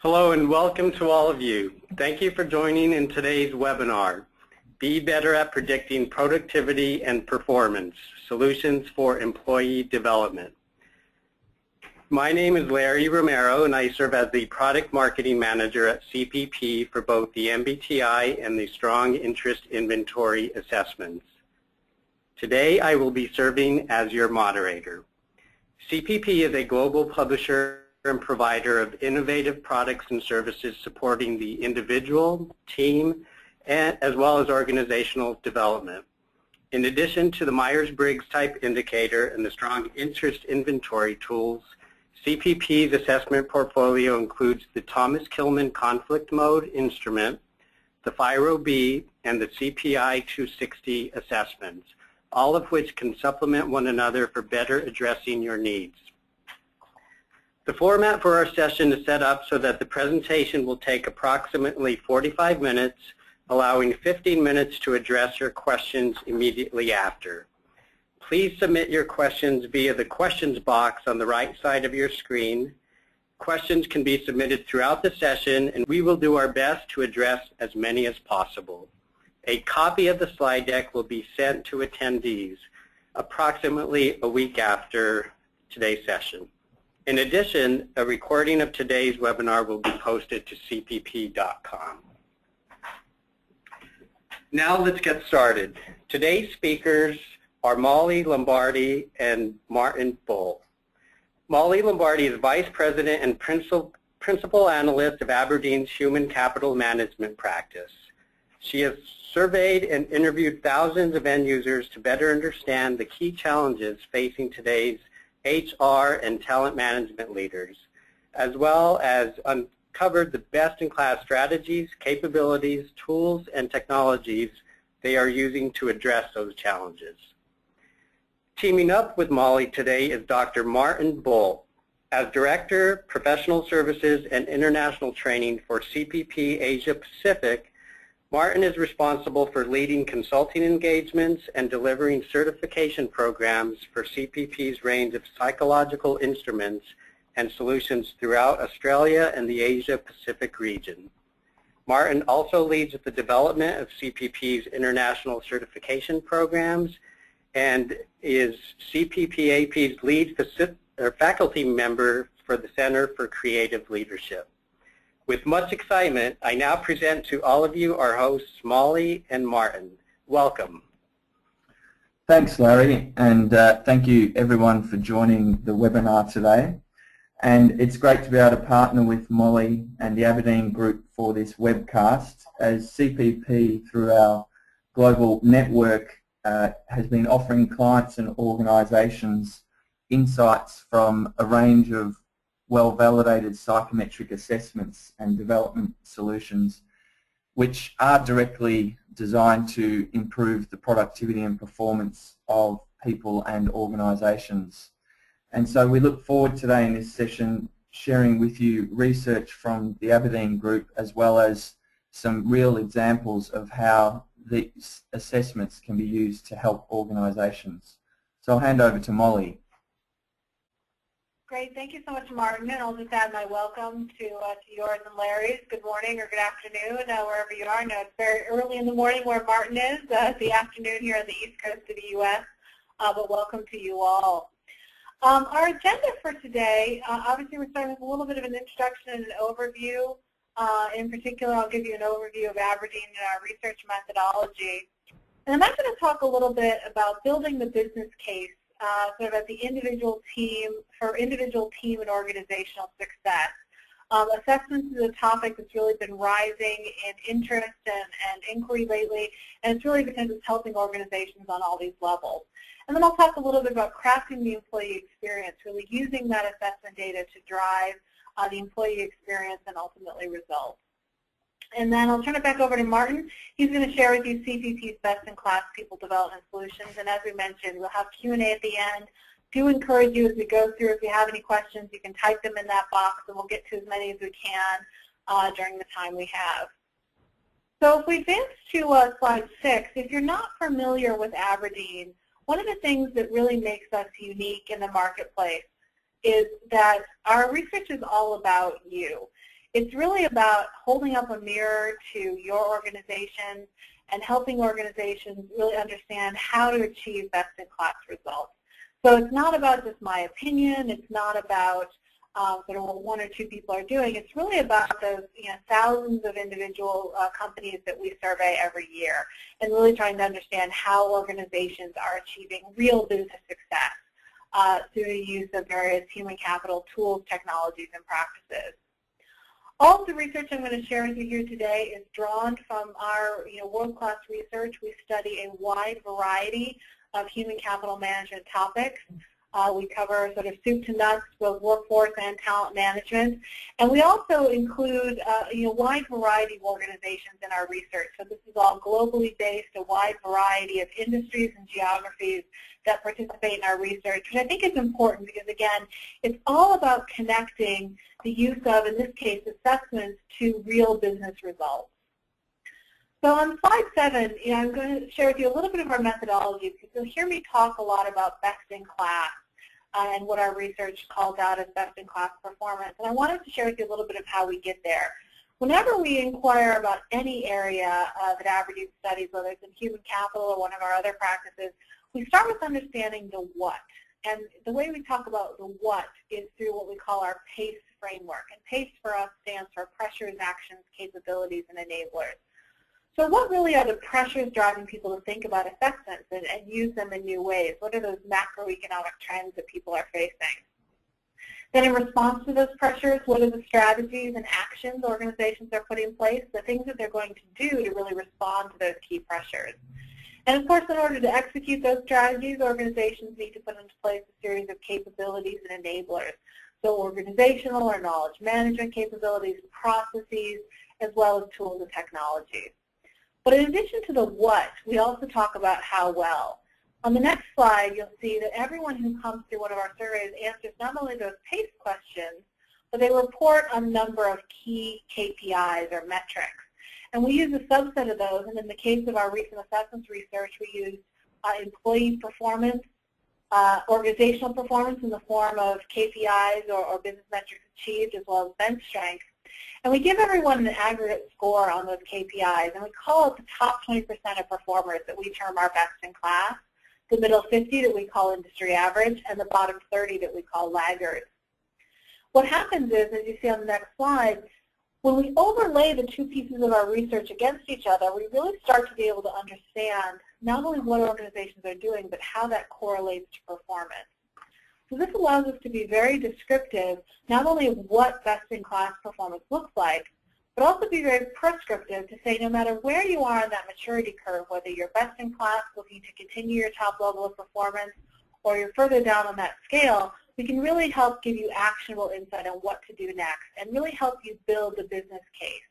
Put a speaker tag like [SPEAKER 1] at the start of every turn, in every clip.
[SPEAKER 1] Hello and welcome to all of you. Thank you for joining in today's webinar, Be Better at Predicting Productivity and Performance, Solutions for Employee Development. My name is Larry Romero and I serve as the Product Marketing Manager at CPP for both the MBTI and the Strong Interest Inventory Assessments. Today I will be serving as your moderator. CPP is a global publisher and provider of innovative products and services supporting the individual, team, and as well as organizational development. In addition to the Myers-Briggs Type Indicator and the Strong Interest Inventory tools, CPP's assessment portfolio includes the Thomas Kilmann Conflict Mode instrument, the FIRO-B, and the CPI 260 assessments, all of which can supplement one another for better addressing your needs. The format for our session is set up so that the presentation will take approximately 45 minutes, allowing 15 minutes to address your questions immediately after. Please submit your questions via the questions box on the right side of your screen. Questions can be submitted throughout the session, and we will do our best to address as many as possible. A copy of the slide deck will be sent to attendees approximately a week after today's session. In addition, a recording of today's webinar will be posted to cpp.com. Now let's get started. Today's speakers are Mollie Lombardi and Martin Boult. Mollie Lombardi is Vice President and Principal Analyst of Aberdeen's Human Capital Management practice. She has surveyed and interviewed thousands of end users to better understand the key challenges facing today's HR and talent management leaders, as well as uncovered the best-in-class strategies, capabilities, tools, and technologies they are using to address those challenges. Teaming up with Mollie today is Dr. Martin Boult. As Director, Professional Services and International Training for CPP Asia Pacific, Martin is responsible for leading consulting engagements and delivering certification programs for CPP's range of psychological instruments and solutions throughout Australia and the Asia Pacific region. Martin also leads the development of CPP's international certification programs and is CPPAP's lead faculty member for the Center for Creative Leadership. With much excitement, I now present to all of you our hosts, Mollie and Martin. Welcome.
[SPEAKER 2] Thanks, Larry, and thank you everyone for joining the webinar today. And it's great to be able to partner with Mollie and the Aberdeen Group for this webcast, as CPP, through our global network, has been offering clients and organisations insights from a range of well-validated psychometric assessments and development solutions which are directly designed to improve the productivity and performance of people and organisations. And so we look forward today in this session sharing with you research from the Aberdeen Group as well as some real examples of how these assessments can be used to help organisations. So I'll hand over to Mollie.
[SPEAKER 3] Great. Thank you so much, Martin. And I'll just add my welcome to yours and Larry's. Good morning or good afternoon, wherever you are. I know it's very early in the morning where Martin is. It's the afternoon here on the East Coast of the U.S., but welcome to you all. Our agenda for today, obviously we're starting with a little bit of an introduction and an overview. In particular, I'll give you an overview of Aberdeen and our research methodology. And I'm going to talk a little bit about building the business case sort of at the individual team, for individual team and organizational success. Assessments is a topic that's really been rising in interest and inquiry lately, and it's really because it's helping organizations on all these levels. And then I'll talk a little bit about crafting the employee experience, really using that assessment data to drive the employee experience and ultimately results. And then I'll turn it back over to Martin. He's going to share with you CPP's best-in-class people development solutions. And as we mentioned, we'll have Q&A at the end. Do encourage you as we go through, if you have any questions, you can type them in that box, and we'll get to as many as we can during the time we have. So if we advance to slide 6, if you're not familiar with Aberdeen, one of the things that really makes us unique in the marketplace is that our research is all about you. It's really about holding up a mirror to your organization and helping organizations really understand how to achieve best-in-class results. So it's not about just my opinion. It's not about sort of what one or two people are doing. It's really about those thousands of individual companies that we survey every year, and really trying to understand how organizations are achieving real business success through the use of various human capital tools, technologies, and practices. All of the research I'm going to share with you here today is drawn from our world-class research. We study a wide variety of human capital management topics. We cover sort of soup to nuts, both workforce and talent management. And we also include a wide variety of organizations in our research. So this is all globally based, a wide variety of industries and geographies that participate in our research, which I think is important because, again, it's all about connecting the use of, in this case, assessments to real business results. So on slide 7, I'm going to share with you a little bit of our methodology because you'll hear me talk a lot about best-in-class and what our research calls out as best-in-class performance. And I wanted to share with you a little bit of how we get there. Whenever we inquire about any area that Aberdeen studies, whether it's in human capital or one of our other practices, we start with understanding the what. And the way we talk about the what is through what we call our PACE framework. And PACE for us stands for pressures, actions, capabilities, and enablers. So what really are the pressures driving people to think about assessments and use them in new ways? What are those macroeconomic trends that people are facing? Then in response to those pressures, what are the strategies and actions organizations are putting in place, the things that they're going to do to really respond to those key pressures? And of course, in order to execute those strategies, organizations need to put into place a series of capabilities and enablers. So organizational or knowledge management capabilities, processes, as well as tools and technologies. But in addition to the what, we also talk about how well. On the next slide, you'll see that everyone who comes through one of our surveys answers not only those PACE questions, but they report on a number of key KPIs or metrics. And we use a subset of those, and in the case of our recent assessments research, we use employee performance, organizational performance in the form of KPIs or business metrics achieved, as well as bench strength. And we give everyone an aggregate score on those KPIs, and we call it the top 20% of performers that we term our best in class, the middle 50 that we call industry average, and the bottom 30 that we call laggards. What happens is, as you see on the next slide, when we overlay the two pieces of our research against each other, we really start to be able to understand not only what organizations are doing, but how that correlates to performance. So this allows us to be very descriptive, not only of what best-in-class performance looks like, but also be very prescriptive to say no matter where you are on that maturity curve, whether you're best-in-class looking to continue your top level of performance, or you're further down on that scale, we can really help give you actionable insight on what to do next and really help you build the business case.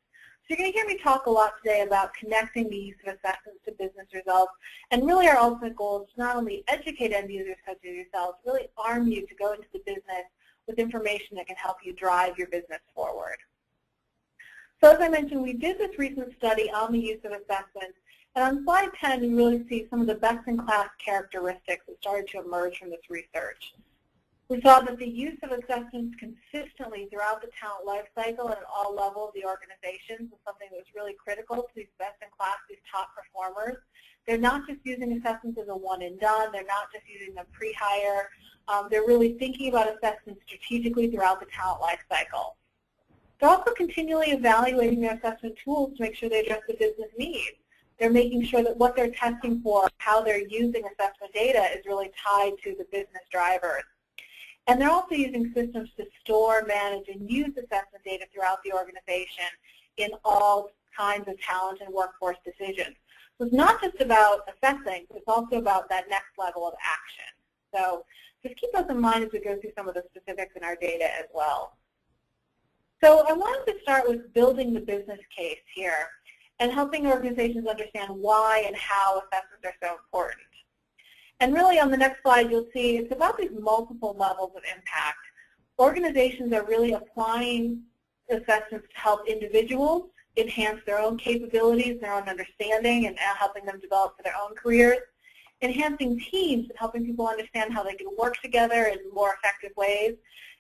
[SPEAKER 3] So you're going to hear me talk a lot today about connecting the use of assessments to business results, and really our ultimate goal is to not only educate end users such as yourselves, really arm you to go into the business with information that can help you drive your business forward. So as I mentioned, we did this recent study on the use of assessments, and on slide 10 you really see some of the best-in-class characteristics that started to emerge from this research. We saw that the use of assessments consistently throughout the talent lifecycle and at all levels of the organizations was something that was really critical to these best-in-class, these top performers. They're not just using assessments as a one and done. They're not just using them pre-hire. They're really thinking about assessments strategically throughout the talent lifecycle. They're also continually evaluating their assessment tools to make sure they address the business needs. They're making sure that what they're testing for, how they're using assessment data is really tied to the business drivers. And they're also using systems to store, manage, and use assessment data throughout the organization in all kinds of talent and workforce decisions. So it's not just about assessing, but it's also about that next level of action. So just keep those in mind as we go through some of the specifics in our data as well. So I wanted to start with building the business case here and helping organizations understand why and how assessments are so important. And really on the next slide you'll see it's about these multiple levels of impact. Organizations are really applying assessments to help individuals enhance their own capabilities, their own understanding, and helping them develop for their own careers. Enhancing teams and helping people understand how they can work together in more effective ways.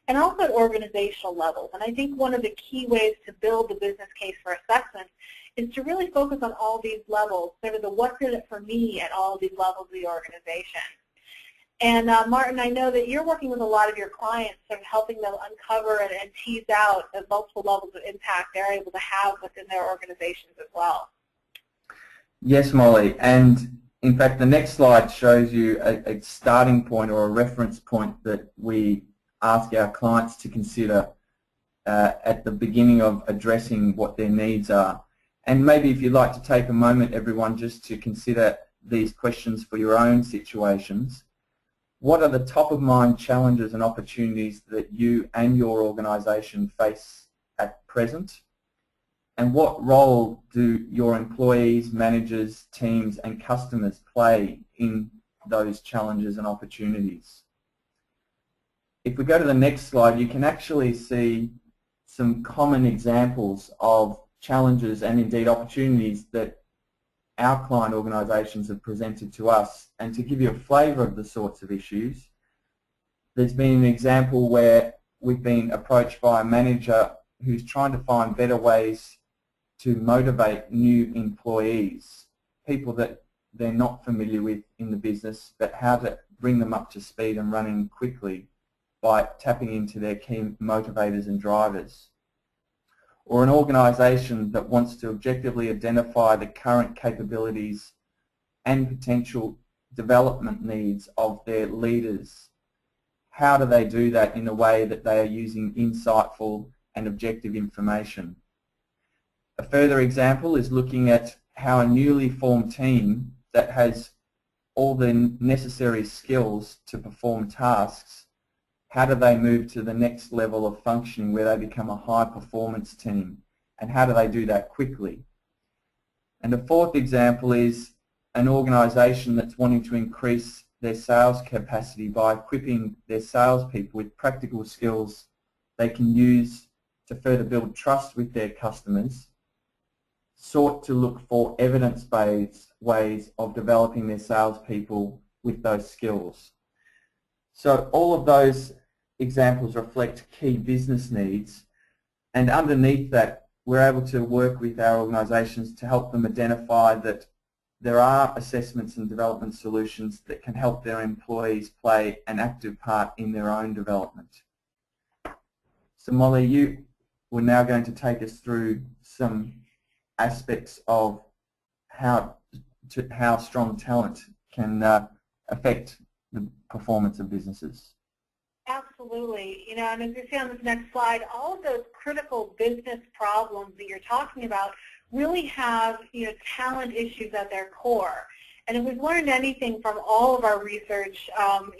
[SPEAKER 3] and also at organizational levels. And I think one of the key ways to build the business case for assessment is to really focus on all these levels, sort of the what's in it for me at all these levels of the organization. And Martin, I know that you're working with a lot of your clients, sort of helping them uncover and tease out the multiple levels of impact they're able to have within their organizations as well.
[SPEAKER 2] Yes, Molly, and in fact the next slide shows you a starting point or a reference point that we ask our clients to consider at the beginning of addressing what their needs are. And maybe if you'd like to take a moment, everyone, just to consider these questions for your own situations. What are the top of mind challenges and opportunities that you and your organisation face at present? And what role do your employees, managers, teams and customers play in those challenges and opportunities? If we go to the next slide, you can actually see some common examples of challenges and indeed opportunities that our client organisations have presented to us. And to give you a flavour of the sorts of issues, there's been an example where we've been approached by a manager who's trying to find better ways to motivate new employees, people that they're not familiar with in the business, but how to bring them up to speed and running quickly by tapping into their key motivators and drivers. Or an organisation that wants to objectively identify the current capabilities and potential development needs of their leaders. How do they do that in a way that they are using insightful and objective information? A further example is looking at how a newly formed team that has all the necessary skills to perform tasks, how do they move to the next level of functioning where they become a high performance team, and how do they do that quickly? And the fourth example is an organisation that's wanting to increase their sales capacity by equipping their salespeople with practical skills they can use to further build trust with their customers, sought to look for evidence-based ways of developing their salespeople with those skills. So all of those examples reflect key business needs, and underneath that we're able to work with our organisations to help them identify that there are assessments and development solutions that can help their employees play an active part in their own development. So Molly, you were now going to take us through some aspects of how strong talent can affect the performance of businesses.
[SPEAKER 3] Absolutely. You know, and as you see on this next slide, all of those critical business problems that you're talking about really have, you know, talent issues at their core. And if we've learned anything from all of our research,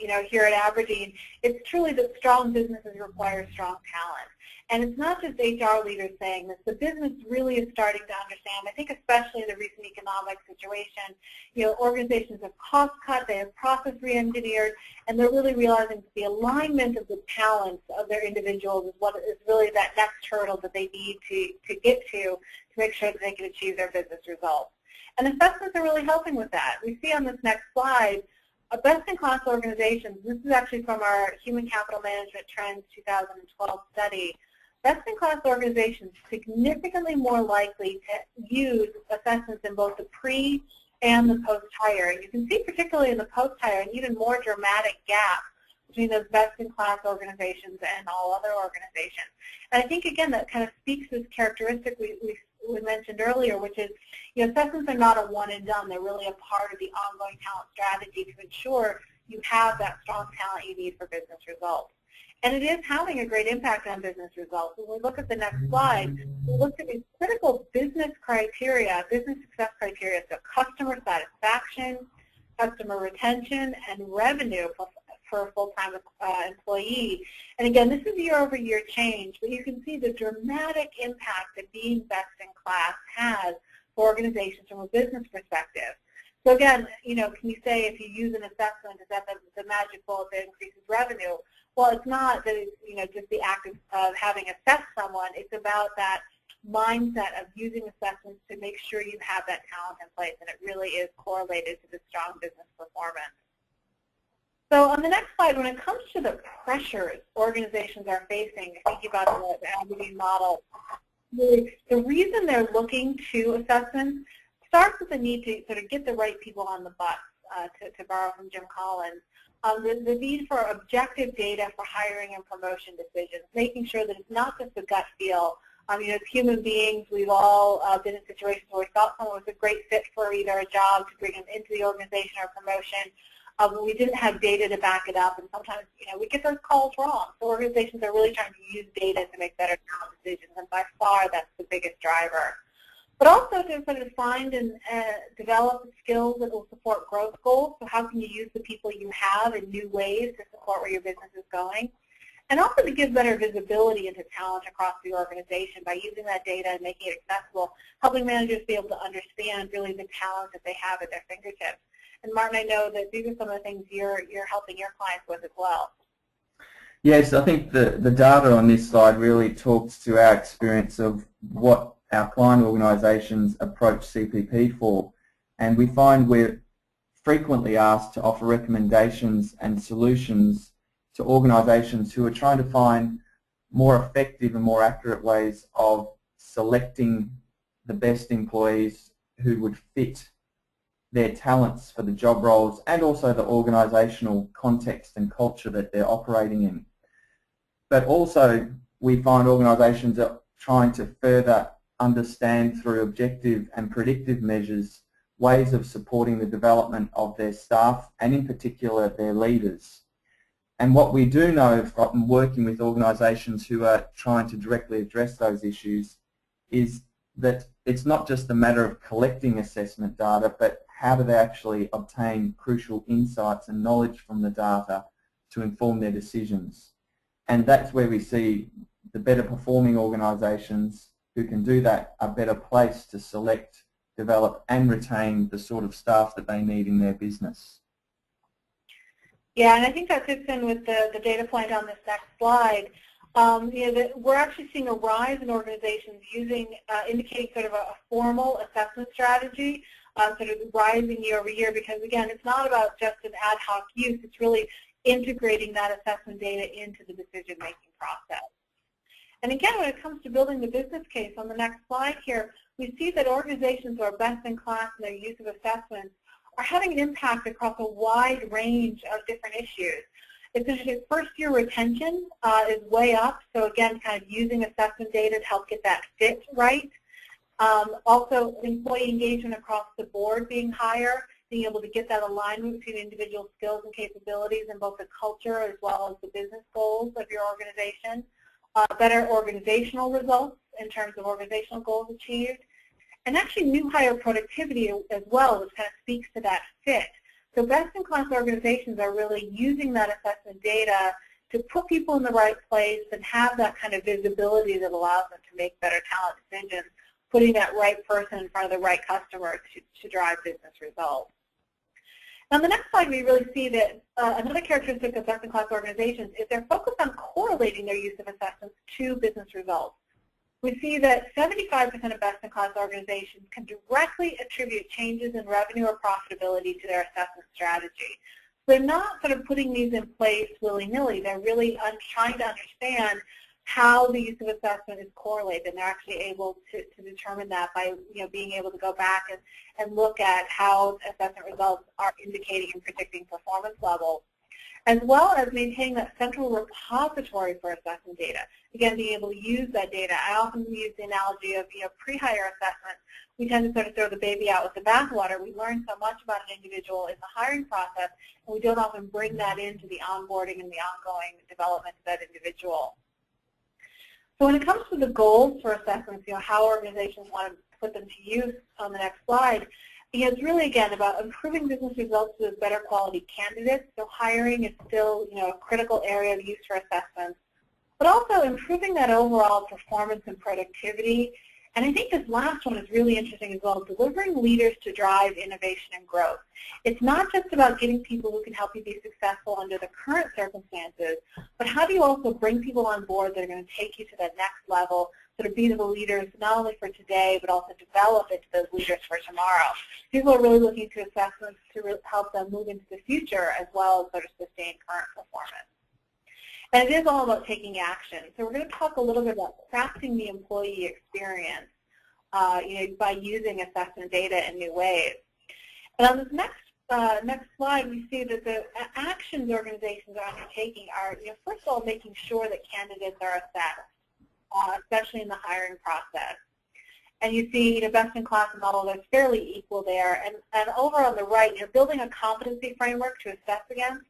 [SPEAKER 3] you know, here at Aberdeen, it's truly that strong businesses require strong talent. And it's not just HR leaders saying this. The business really is starting to understand. I think especially in the recent economic situation, you know, organizations have cost cut, they have process re-engineered, and they're really realizing the alignment of the talents of their individuals is what is really that next hurdle that they need to get to make sure that they can achieve their business results. And assessments are really helping with that. We see on this next slide a best-in-class organizations. This is actually from our Human Capital Management Trends 2012 study. Best-in-class organizations significantly more likely to use assessments in both the pre- and the post-hire. And you can see particularly in the post-hire an even more dramatic gap between those best-in-class organizations and all other organizations. And I think, again, that kind of speaks to this characteristic we mentioned earlier, which is, you know, assessments are not a one-and-done. They're really a part of the ongoing talent strategy to ensure you have that strong talent you need for business results. And it is having a great impact on business results. When we look at the next slide, we look at these critical business criteria, business success criteria, so customer satisfaction, customer retention, and revenue for a full-time employee. And again, this is year-over-year change, but you can see the dramatic impact that being best in class has for organizations from a business perspective. So again, you know, can you say if you use an assessment, is that the magic bullet that increases revenue? Well, it's not that it's, you know, just the act of having assessed someone. It's about that mindset of using assessments to make sure you have that talent in place, and it really is correlated to the strong business performance. So on the next slide, when it comes to the pressures organizations are facing, thinking about the Aberdeen model, the reason they're looking to assessments starts with the need to sort of get the right people on the bus, to borrow from Jim Collins. The need for objective data for hiring and promotion decisions, making sure that it's not just a gut feel. You know, as human beings, we've all been in situations where we thought someone was a great fit for either a job to bring them into the organization or promotion. We didn't have data to back it up, and sometimes, you know, we get those calls wrong. So organizations are really trying to use data to make better talent decisions, and by far that's the biggest driver. But also to sort of find and develop skills that will support growth goals. So how can you use the people you have in new ways to support where your business is going? And also to give better visibility into talent across the organization by using that data and making it accessible, helping managers be able to understand really the talent that they have at their fingertips. And Martin, I know that these are some of the things you're helping your clients with as well.
[SPEAKER 2] Yes, I think the data on this slide really talks to our experience of what our client organisations approach CPP for. And we find we're frequently asked to offer recommendations and solutions to organisations who are trying to find more effective and more accurate ways of selecting the best employees who would fit their talents for the job roles and also the organisational context and culture that they're operating in. But also we find organisations are trying to further understand through objective and predictive measures ways of supporting the development of their staff and in particular their leaders. And what we do know from working with organisations who are trying to directly address those issues is that it's not just a matter of collecting assessment data, but how do they actually obtain crucial insights and knowledge from the data to inform their decisions. And that's where we see the better performing organisations who can do that are better placed to select, develop and retain the sort of staff that they need in their business.
[SPEAKER 3] Yeah, and I think that fits in with the data point on this next slide. You know, we're actually seeing a rise in organizations using, indicating sort of a formal assessment strategy, sort of rising year over year, because again, it's not about just an ad hoc use, it's really integrating that assessment data into the decision-making process. And again, when it comes to building the business case, on the next slide here, we see that organizations who are best in class in their use of assessments are having an impact across a wide range of different issues. It's interesting, first-year retention is way up, so again, kind of using assessment data to help get that fit right. Also, employee engagement across the board being higher, being able to get that alignment between individual skills and capabilities in both the culture as well as the business goals of your organization. Better organizational results in terms of organizational goals achieved. And actually new hire productivity as well, which kind of speaks to that fit. So best-in-class organizations are really using that assessment data to put people in the right place and have that kind of visibility that allows them to make better talent decisions, putting that right person in front of the right customer to drive business results. Now, on the next slide, we really see that another characteristic of best-in-class organizations is they're focused on correlating their use of assessments to business results. We see that 75% of best-in-class organizations can directly attribute changes in revenue or profitability to their assessment strategy. So they're not sort of putting these in place willy-nilly. They're really trying to understand how the use of assessment is correlated, and they're actually able to determine that by being able to go back and look at how assessment results are indicating and predicting performance levels, as well as maintaining that central repository for assessment data. Again, being able to use that data. I often use the analogy of pre-hire assessment. We tend to sort of throw the baby out with the bathwater. We learn so much about an individual in the hiring process, and we don't often bring that into the onboarding and the ongoing development of that individual. So when it comes to the goals for assessments, how organizations want to put them to use on the next slide, it's really, again, about improving business results with better quality candidates. So hiring is still, a critical area of use for assessments, but also improving that overall performance and productivity. And I think this last one is really interesting as well, delivering leaders to drive innovation and growth. It's not just about getting people who can help you be successful under the current circumstances, but how do you also bring people on board that are going to take you to that next level sort of be the leaders not only for today, but also develop into those leaders for tomorrow. People are really looking to assessments to help them move into the future as well as sort of sustain current performance. And it is all about taking action. So we're going to talk a little bit about crafting the employee experience by using assessment data in new ways. And on this next slide, we see that the actions organizations are undertaking are, first of all, making sure that candidates are assessed, especially in the hiring process. And you see, best-in-class model that's fairly equal there. And over on the right, building a competency framework to assess against,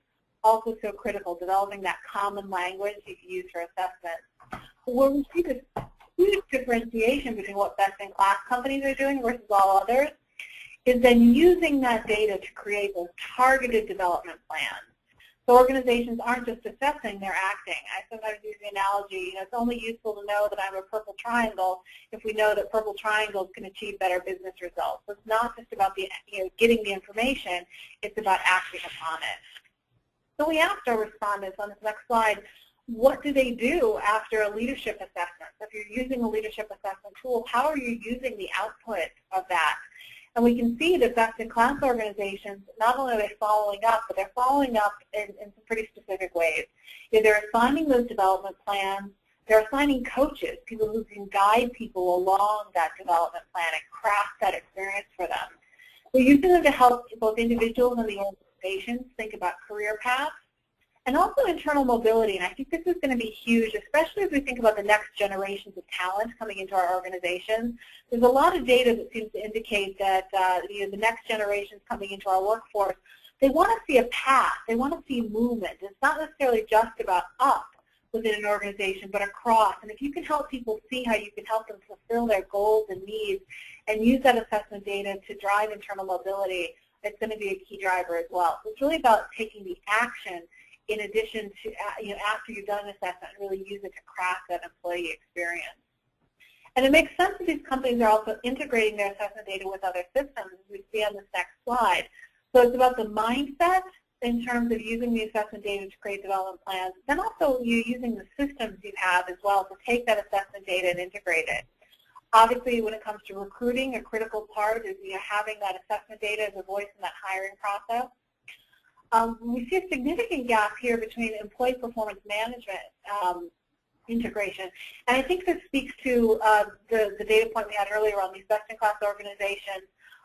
[SPEAKER 3] also so critical, developing that common language you can use for assessment. Where we see this huge differentiation between what best-in-class companies are doing versus all others is then using that data to create those targeted development plans. So organizations aren't just assessing, they're acting. I sometimes use the analogy, it's only useful to know that I'm a purple triangle if we know that purple triangles can achieve better business results. So it's not just about the, getting the information, it's about acting upon it. So we asked our respondents on this next slide, what do they do after a leadership assessment? So if you're using a leadership assessment tool, how are you using the output of that? And we can see that best-in-class organizations, not only are they following up, but they're following up in some pretty specific ways. They're assigning those development plans, they're assigning coaches, people who can guide people along that development plan and craft that experience for them. We're using them to help both individuals and the organizations think about career paths, and also internal mobility. And I think this is going to be huge, especially as we think about the next generations of talent coming into our organizations. There's a lot of data that seems to indicate that the next generations coming into our workforce, they want to see a path. They want to see movement. It's not necessarily just about up within an organization, but across. And if you can help people see how you can help them fulfill their goals and needs and use that assessment data to drive internal mobility, it's going to be a key driver as well. So it's really about taking the action in addition to, after you've done an assessment, really use it to craft that employee experience. And it makes sense that these companies are also integrating their assessment data with other systems, as we see on this next slide. So it's about the mindset in terms of using the assessment data to create development plans, then also you using the systems you have as well to take that assessment data and integrate it. Obviously, when it comes to recruiting, a critical part is having that assessment data as a voice in that hiring process. We see a significant gap here between employee performance management integration. And I think this speaks to the data point we had earlier on. These best-in-class organizations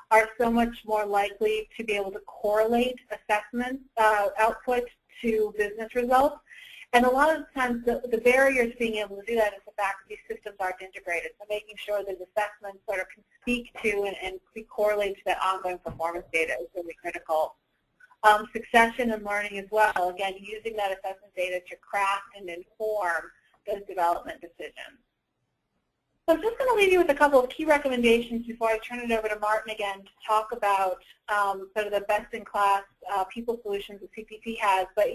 [SPEAKER 3] are so much more likely to be able to correlate assessment output to business results. And a lot of times the barrier to being able to do that is the fact that these systems aren't integrated. So making sure that assessments sort of can speak to and correlate to that ongoing performance data is really critical. Succession and learning as well, again, using that assessment data to craft and inform those development decisions. So I'm just going to leave you with a couple of key recommendations before I turn it over to Martin again to talk about sort of the best-in-class people solutions that CPP has. But,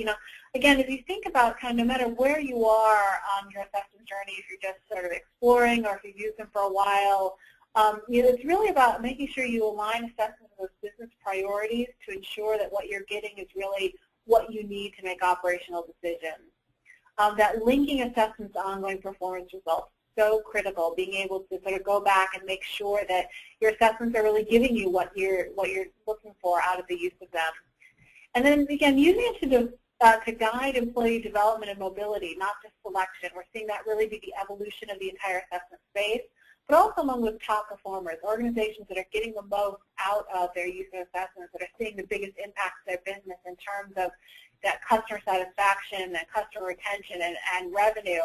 [SPEAKER 3] again, if you think about kind of no matter where you are on your assessment journey, if you're just sort of exploring or if you've used them for a while, it's really about making sure you align assessments with those business priorities to ensure that what you're getting is really what you need to make operational decisions. That linking assessments to ongoing performance results is so critical, being able to sort of go back and make sure that your assessments are really giving you what you're looking for out of the use of them. And then, again, using it to guide employee development and mobility, not just selection. We're seeing that really be the evolution of the entire assessment space, but also among those top performers, organizations that are getting the most out of their use of assessments, that are seeing the biggest impact to their business in terms of that customer satisfaction and customer retention and revenue,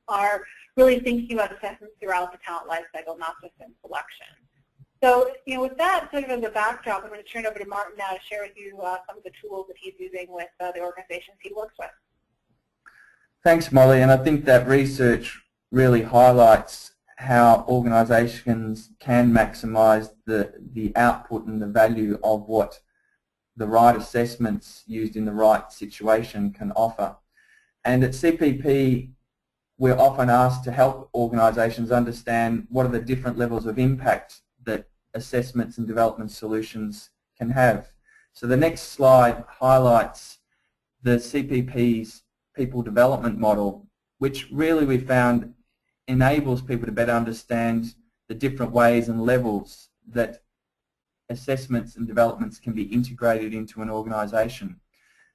[SPEAKER 3] are really thinking about assessments throughout the talent lifecycle, not just in selection. So, with that sort of as a backdrop, I'm going to turn it over to Martin now to share with you some of the tools that he's using with the organizations he works with.
[SPEAKER 2] Thanks, Molly, and I think that research really highlights how organizations can maximize the output and the value of what the right assessments used in the right situation can offer. And at CPP, we're often asked to help organizations understand what are the different levels of impact that assessments and development solutions can have. So the next slide highlights the CPP's People Development Model, which really we found enables people to better understand the different ways and levels that assessments and developments can be integrated into an organisation.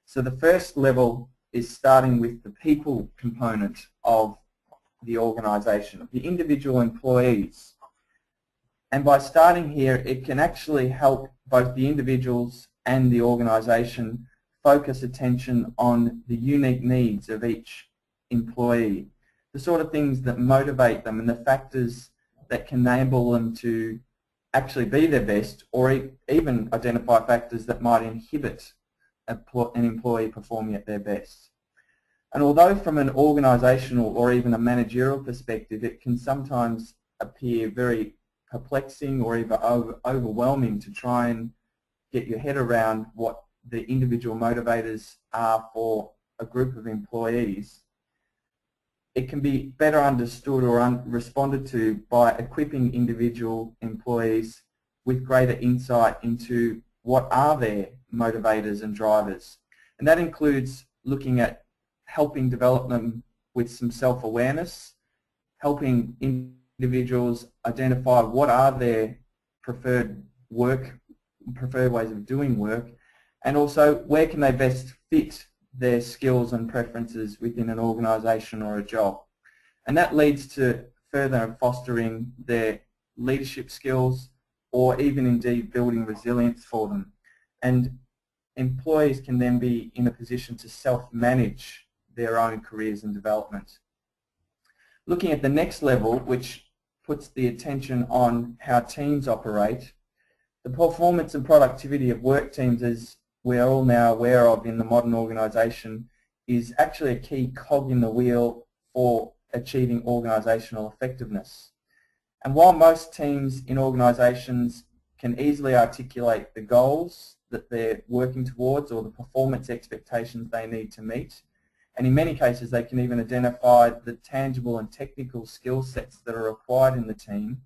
[SPEAKER 2] So the first level is starting with the people component of the organisation, of the individual employees. And by starting here, it can actually help both the individuals and the organisation focus attention on the unique needs of each employee, the sort of things that motivate them and the factors that can enable them to actually be their best, or even identify factors that might inhibit an employee performing at their best. And although from an organisational or even a managerial perspective it can sometimes appear very perplexing or even overwhelming to try and get your head around what the individual motivators are for a group of employees, it can be better understood or responded to by equipping individual employees with greater insight into what are their motivators and drivers. And that includes looking at helping develop them with some self-awareness, helping individuals identify what are their preferred ways of doing work, and also where can they best fit their skills and preferences within an organisation or a job. And that leads to further fostering their leadership skills or even indeed building resilience for them. And employees can then be in a position to self-manage their own careers and development. Looking at the next level, which puts the attention on how teams operate, the performance and productivity of work teams, as we're all now aware of in the modern organisation, is actually a key cog in the wheel for achieving organisational effectiveness. And while most teams in organisations can easily articulate the goals that they're working towards or the performance expectations they need to meet, and in many cases they can even identify the tangible and technical skill sets that are required in the team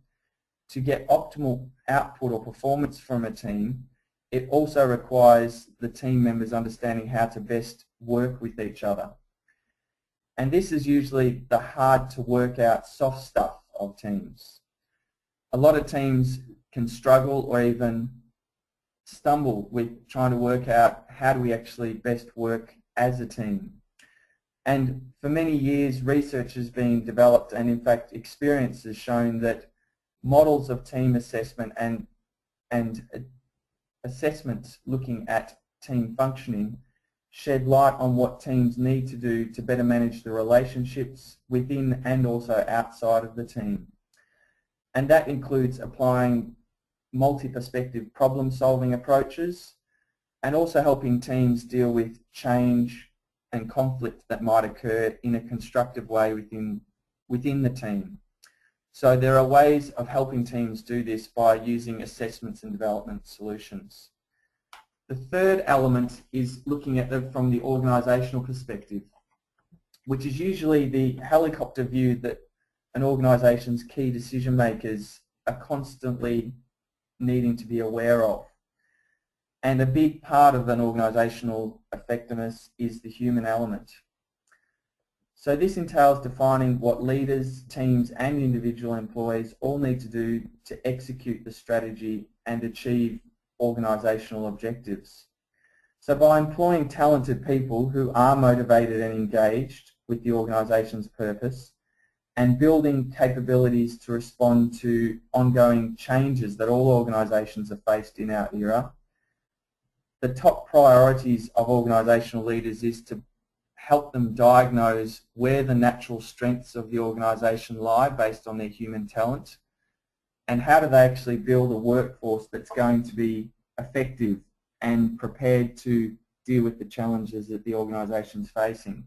[SPEAKER 2] to get optimal output or performance from a team, it also requires the team members understanding how to best work with each other. And this is usually the hard to work out soft stuff of teams. A lot of teams can struggle or even stumble with trying to work out how do we actually best work as a team. And for many years research has been developed, and in fact experience has shown that models of team assessment and assessments looking at team functioning shed light on what teams need to do to better manage the relationships within and also outside of the team. And that includes applying multi-perspective problem-solving approaches and also helping teams deal with change and conflict that might occur in a constructive way within the team. So there are ways of helping teams do this by using assessments and development solutions. The third element is looking at them from the organisational perspective, which is usually the helicopter view that an organisation's key decision makers are constantly needing to be aware of. And a big part of an organisational effectiveness is the human element. So this entails defining what leaders, teams and individual employees all need to do to execute the strategy and achieve organisational objectives. So by employing talented people who are motivated and engaged with the organisation's purpose and building capabilities to respond to ongoing changes that all organisations have faced in our era, the top priorities of organisational leaders is to help them diagnose where the natural strengths of the organisation lie based on their human talent, and how do they actually build a workforce that's going to be effective and prepared to deal with the challenges that the organisation is facing.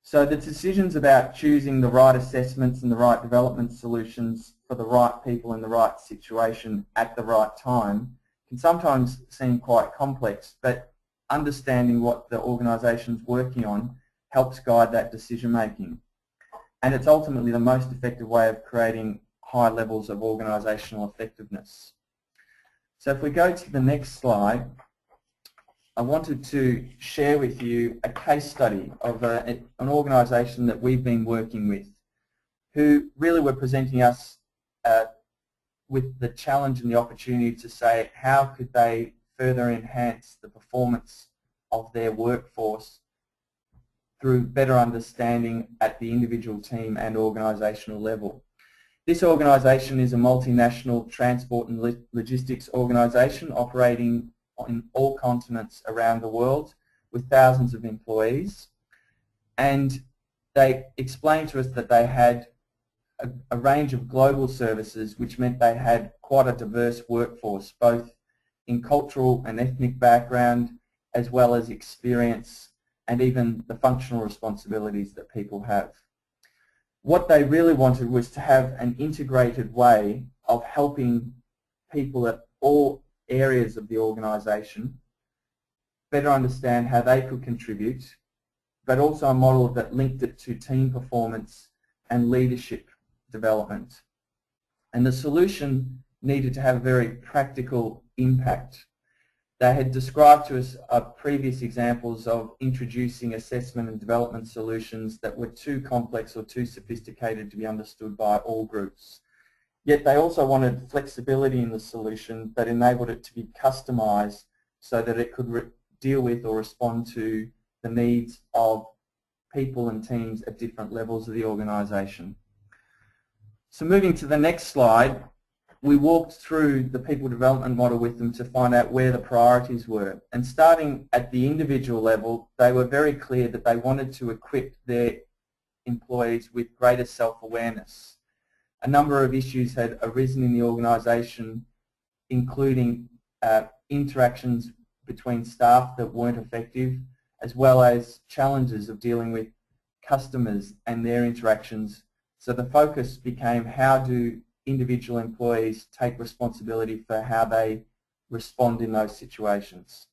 [SPEAKER 2] So the decisions about choosing the right assessments and the right development solutions for the right people in the right situation at the right time can sometimes seem quite complex, but understanding what the organisation's working on helps guide that decision making. And it's ultimately the most effective way of creating high levels of organisational effectiveness. So if we go to the next slide, I wanted to share with you a case study of an organisation that we've been working with, who really were presenting us with the challenge and the opportunity to say how could they further enhance the performance of their workforce through better understanding at the individual team and organisational level. This organisation is a multinational transport and logistics organisation operating in all continents around the world with thousands of employees, and they explained to us that they had a range of global services, which meant they had quite a diverse workforce, both in cultural and ethnic background, as well as experience and even the functional responsibilities that people have. What they really wanted was to have an integrated way of helping people at all areas of the organisation better understand how they could contribute, but also a model that linked it to team performance and leadership development. And the solution needed to have a very practical impact. They had described to us previous examples of introducing assessment and development solutions that were too complex or too sophisticated to be understood by all groups. Yet they also wanted flexibility in the solution that enabled it to be customised so that it could deal with or respond to the needs of people and teams at different levels of the organisation. So moving to the next slide, we walked through the people development model with them to find out where the priorities were. And starting at the individual level, they were very clear that they wanted to equip their employees with greater self-awareness. A number of issues had arisen in the organisation, including interactions between staff that weren't effective, as well as challenges of dealing with customers and their interactions. So the focus became, how do individual employees take responsibility for how they respond in those situations.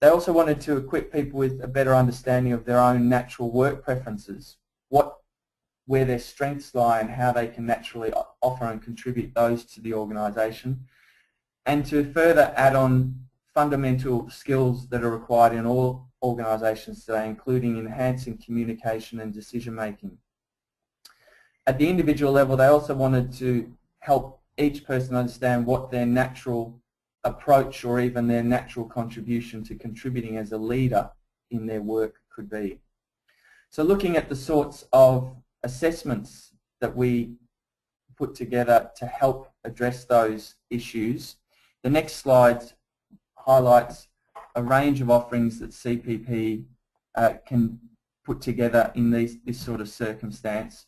[SPEAKER 2] They also wanted to equip people with a better understanding of their own natural work preferences, where their strengths lie and how they can naturally offer and contribute those to the organisation, and to further add on fundamental skills that are required in all organisations today, including enhancing communication and decision making. At the individual level, they also wanted to help each person understand what their natural approach or even their natural contribution to contributing as a leader in their work could be. So looking at the sorts of assessments that we put together to help address those issues, the next slide highlights a range of offerings that CPP can put together in this sort of circumstance.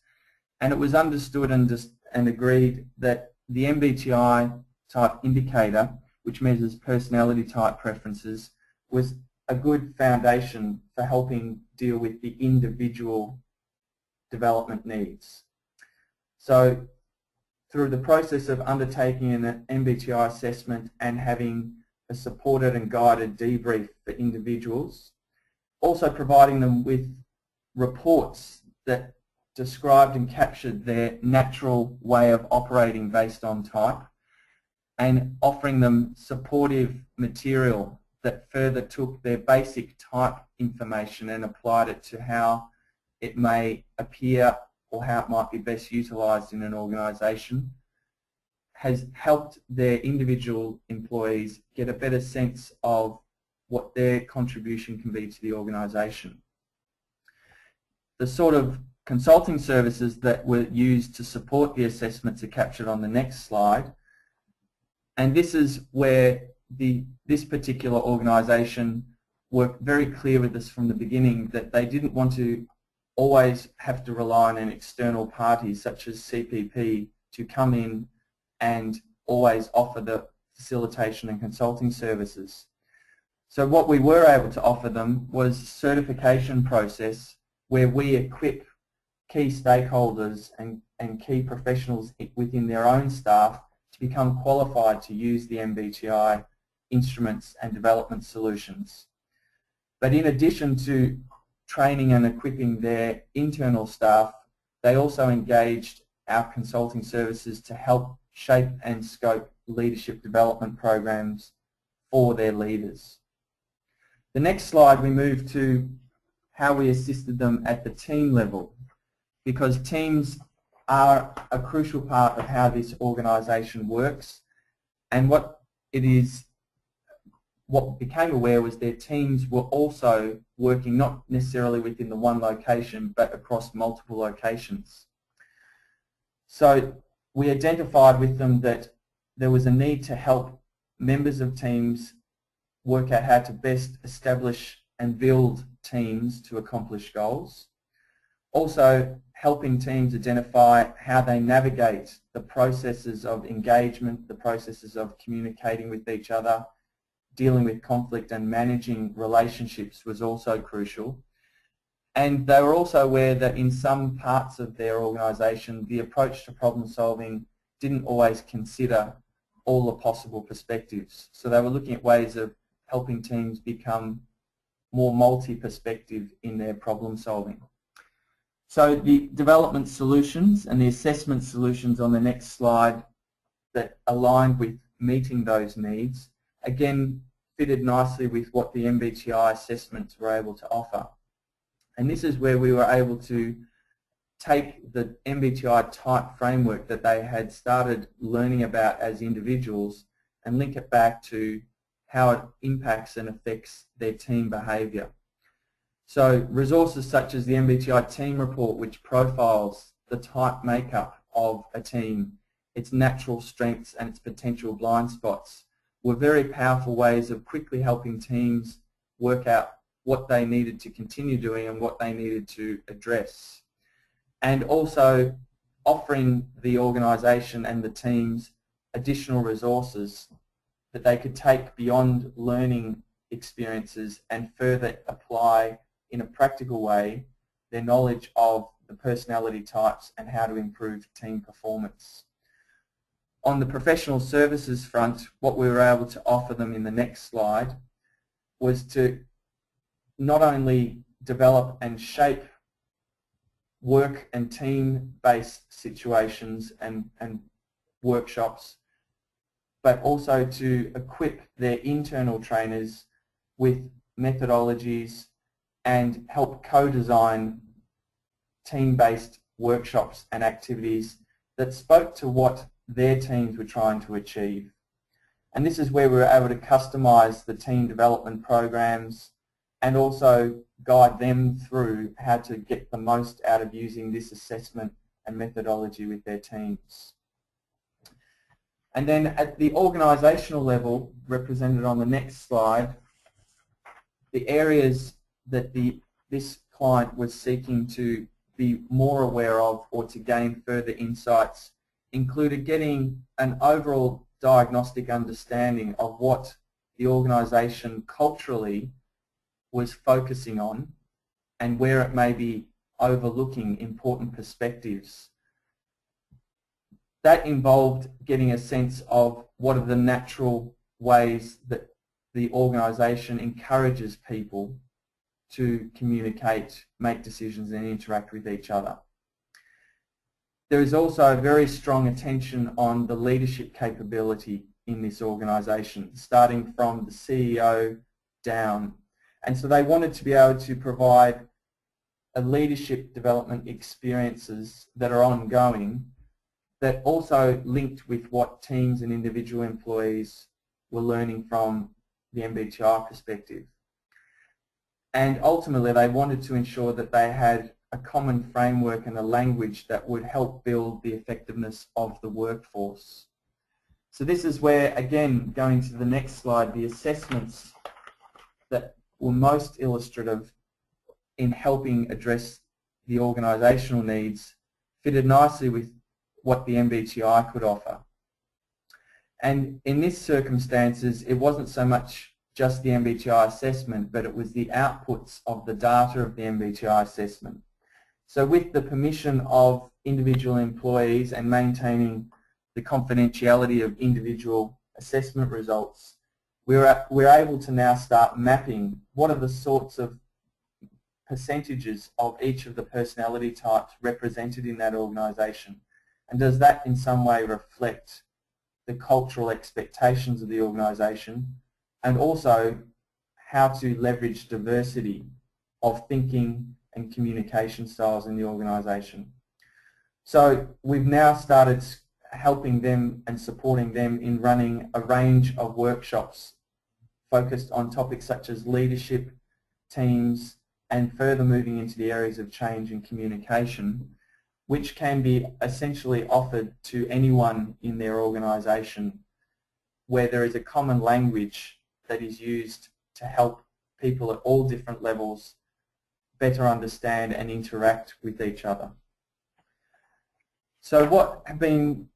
[SPEAKER 2] And it was understood and agreed that the MBTI type indicator, which measures personality type preferences, was a good foundation for helping deal with the individual development needs. So through the process of undertaking an MBTI assessment and having a supported and guided debrief for individuals, also providing them with reports that described and captured their natural way of operating based on type, and offering them supportive material that further took their basic type information and applied it to how it may appear or how it might be best utilised in an organisation, has helped their individual employees get a better sense of what their contribution can be to the organisation. The sort of consulting services that were used to support the assessments are captured on the next slide, and this is where this particular organisation were very clear with us from the beginning that they didn't want to always have to rely on an external party such as CPP to come in and always offer the facilitation and consulting services. So what we were able to offer them was a certification process where we equip key stakeholders and key professionals within their own staff to become qualified to use the MBTI instruments and development solutions. But in addition to training and equipping their internal staff, they also engaged our consulting services to help shape and scope leadership development programs for their leaders. The next slide, we move to how we assisted them at the team level, because teams are a crucial part of how this organisation works, and what became aware was their teams were also working not necessarily within the one location but across multiple locations. So we identified with them that there was a need to help members of teams work out how to best establish and build teams to accomplish goals. Also helping teams identify how they navigate the processes of engagement, the processes of communicating with each other, dealing with conflict and managing relationships was also crucial. And they were also aware that in some parts of their organisation, the approach to problem solving didn't always consider all the possible perspectives. So they were looking at ways of helping teams become more multi-perspective in their problem solving. So the development solutions and the assessment solutions on the next slide that aligned with meeting those needs, again, fitted nicely with what the MBTI assessments were able to offer. And this is where we were able to take the MBTI type framework that they had started learning about as individuals and link it back to how it impacts and affects their team behaviour. So resources such as the MBTI team report, which profiles the type makeup of a team, its natural strengths and its potential blind spots, were very powerful ways of quickly helping teams work out what they needed to continue doing and what they needed to address. And also offering the organisation and the teams additional resources that they could take beyond learning experiences and further apply in a practical way their knowledge of the personality types and how to improve team performance. On the professional services front, what we were able to offer them in the next slide was to not only develop and shape work and team-based situations and workshops, but also to equip their internal trainers with methodologies and help co-design team-based workshops and activities that spoke to what their teams were trying to achieve. And this is where we were able to customise the team development programs and also guide them through how to get the most out of using this assessment and methodology with their teams. And then at the organisational level, represented on the next slide, the areas that this client was seeking to be more aware of or to gain further insights included getting an overall diagnostic understanding of what the organisation culturally was focusing on and where it may be overlooking important perspectives. That involved getting a sense of what are the natural ways that the organisation encourages people to communicate, make decisions and interact with each other. There is also a very strong attention on the leadership capability in this organisation, starting from the CEO down. And so they wanted to be able to provide a leadership development experiences that are ongoing that also linked with what teams and individual employees were learning from the MBTI perspective. And ultimately they wanted to ensure that they had a common framework and a language that would help build the effectiveness of the workforce. So this is where, again, going to the next slide, the assessments that were most illustrative in helping address the organisational needs fitted nicely with what the MBTI could offer. And in this circumstances, it wasn't so much just the MBTI assessment, but it was the outputs of the data of the MBTI assessment. So with the permission of individual employees and maintaining the confidentiality of individual assessment results, we're able to now start mapping what are the sorts of percentages of each of the personality types represented in that organisation, and does that in some way reflect the cultural expectations of the organisation, and also how to leverage diversity of thinking and communication styles in the organisation. So we've now started helping them and supporting them in running a range of workshops focused on topics such as leadership, teams, and further moving into the areas of change and communication, which can be essentially offered to anyone in their organisation where there is a common language that is used to help people at all different levels better understand and interact with each other. So what have been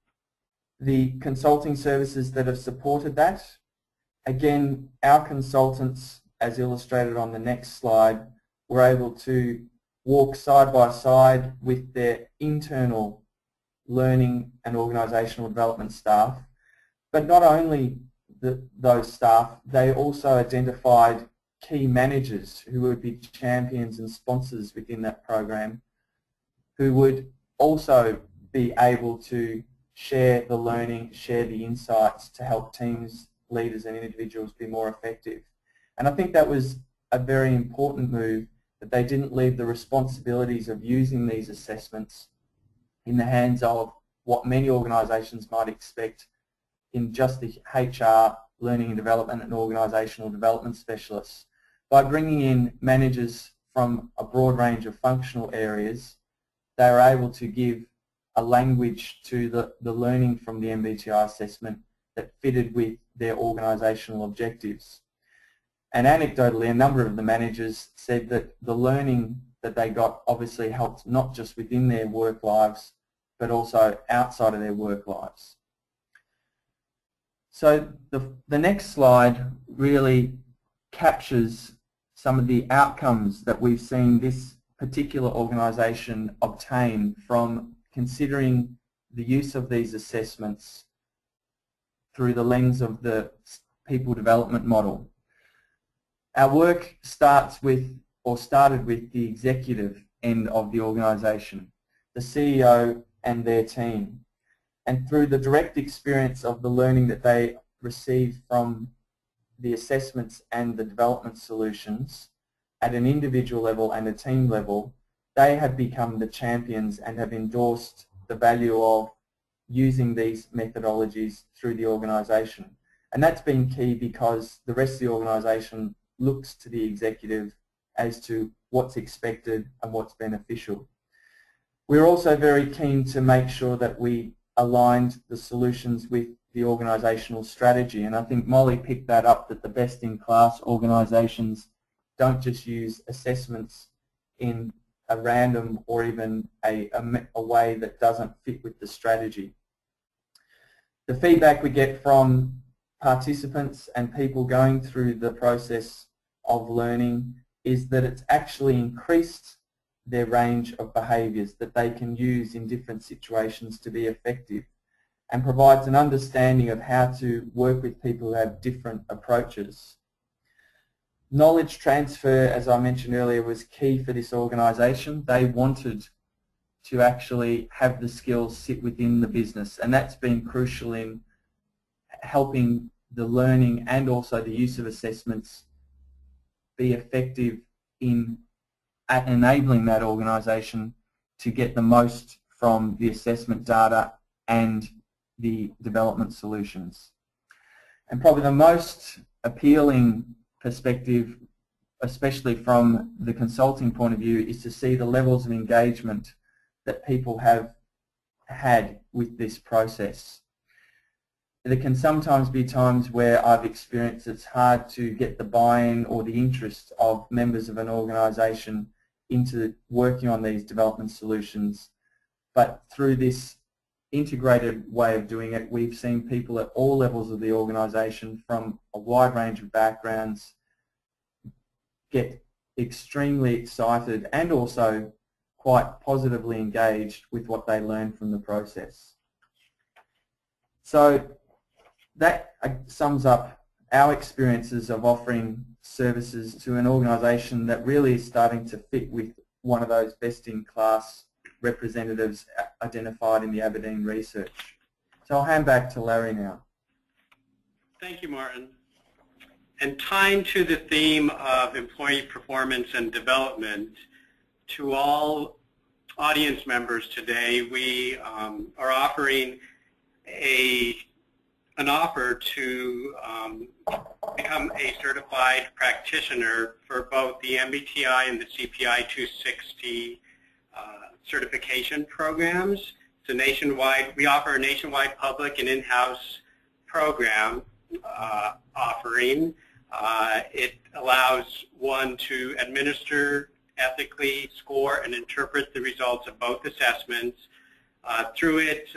[SPEAKER 2] the consulting services that have supported that? Again, our consultants, as illustrated on the next slide, were able to walk side by side with their internal learning and organisational development staff. But not only those staff, they also identified key managers who would be champions and sponsors within that program, who would also be able to share the learning, share the insights to help teams, leaders and individuals be more effective. And I think that was a very important move, that they didn't leave the responsibilities of using these assessments in the hands of what many organisations might expect in just the HR, learning and development and organisational development specialists. By bringing in managers from a broad range of functional areas, they were able to give a language to the learning from the MBTI assessment that fitted with their organisational objectives. And anecdotally, a number of the managers said that the learning that they got obviously helped not just within their work lives, but also outside of their work lives. So the next slide really captures some of the outcomes that we've seen this particular organisation obtain from considering the use of these assessments through the lens of the People Development Model. Our work started with the executive end of the organisation, the CEO and their team. And through the direct experience of the learning that they received from the assessments and the development solutions at an individual level and a team level, they have become the champions and have endorsed the value of using these methodologies through the organisation. And that's been key because the rest of the organisation looks to the executive as to what's expected and what's beneficial. We're also very keen to make sure that we aligned the solutions with the organisational strategy, and I think Mollie picked that up, that the best-in-class organisations don't just use assessments in a random or even a way that doesn't fit with the strategy. The feedback we get from participants and people going through the process of learning is that it's actually increased their range of behaviours that they can use in different situations to be effective, and provides an understanding of how to work with people who have different approaches. Knowledge transfer, as I mentioned earlier, was key for this organisation. They wanted to actually have the skills sit within the business, and that's been crucial in helping the learning and also the use of assessments be effective in enabling that organisation to get the most from the assessment data and the development solutions. And probably the most appealing perspective, especially from the consulting point of view, is to see the levels of engagement that people have had with this process. There can sometimes be times where I've experienced it's hard to get the buy-in or the interest of members of an organisation into working on these development solutions, but through this integrated way of doing it, we've seen people at all levels of the organisation from a wide range of backgrounds get extremely excited and also quite positively engaged with what they learn from the process. So that sums up our experiences of offering services to an organisation that really is starting to fit with one of those best-in-class representatives identified in the Aberdeen research. So I'll hand back to Larry now.
[SPEAKER 1] Thank you, Martin. And tying to the theme of employee performance and development, to all audience members today, we are offering an offer to become a certified practitioner for both the MBTI and the CPI 260 certification programs. It's a nationwide, we offer a nationwide public and in-house program offering. It allows one to administer, ethically score, and interpret the results of both assessments. Through it,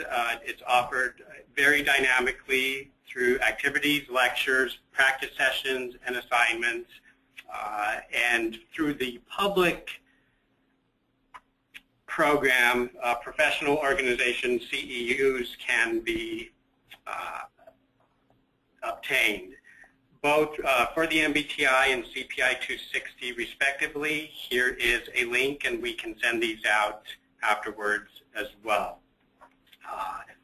[SPEAKER 1] it's offered very dynamically through activities, lectures, practice sessions, and assignments. And through the public program, professional organizations, CEUs, can be obtained. Both for the MBTI and CPI 260 respectively. Here is a link, and we can send these out afterwards as well.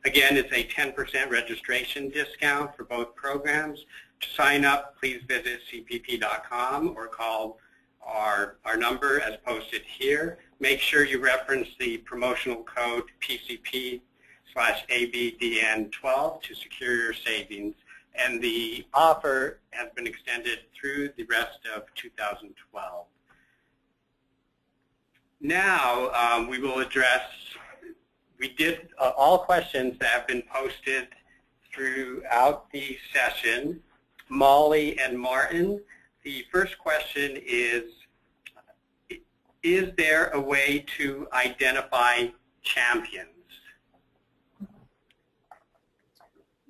[SPEAKER 1] Again, it's a 10% registration discount for both programs. To sign up, please visit cpp.com or call our number as posted here. Make sure you reference the promotional code PCP/ABDN12 to secure your savings. And the offer has been extended through the rest of 2012. Now we will address, we did all questions that have been posted throughout the session. Mollie and Martin, the first question is there a way to identify champions?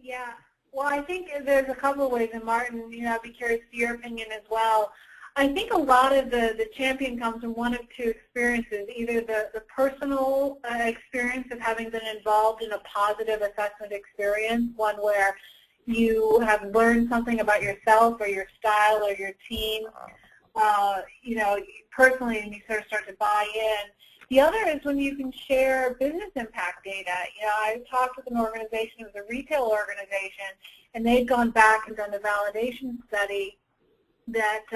[SPEAKER 3] Yeah. Well, I think there's a couple of ways, and Martin, I'd be curious to your opinion as well. I think a lot of the champion comes from one of two experiences, either the personal experience of having been involved in a positive assessment experience, one where you have learned something about yourself or your style or your team, personally, and you sort of start to buy in. The other is when you can share business impact data. I talked with an organization, it was a retail organization, and they'd gone back and done a validation study that